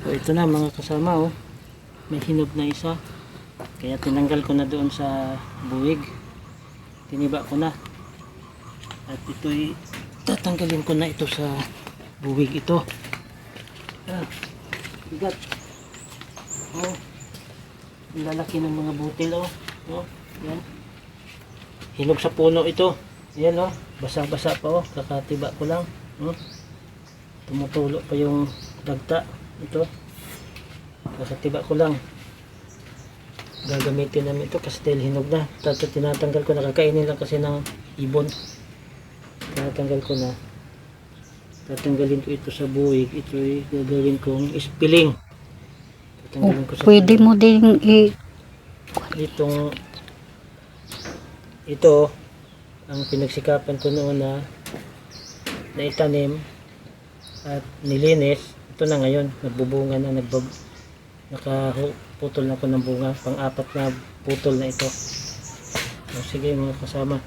So ito na mga kasama, oh. May hinog na isa. Kaya tinanggal ko na doon sa buwig. Tiniba ko na. At ito'y tatanggalin ko na ito sa buwig ito. Bigat. Oh. Ang lalaki ng mga butil, oh. Oh, yan. Hinog sa puno ito. Yan, oh. Basa-basa pa, oh. Kakatiba ko lang. Oh. Tumutulo pa yung dagta. Ito. Kakatiba ko lang. Gagamitin namin ito kasi dahil hinog na. Tinatanggal ko na. Kakainin lang kasi ng ibon. Tinatanggal ko na. Tatanggalin ko ito sa buwig. Ito ay gagawin kong ispiling. Tatanggalin ko sa pwede mo ding ito ang pinagsikapan ko noon na itanim at nilinis. Ito na ngayon, nagbubunga na, nakaputol na ko ng bunga. Pang-apat na putol na ito. O, sige mga kasama.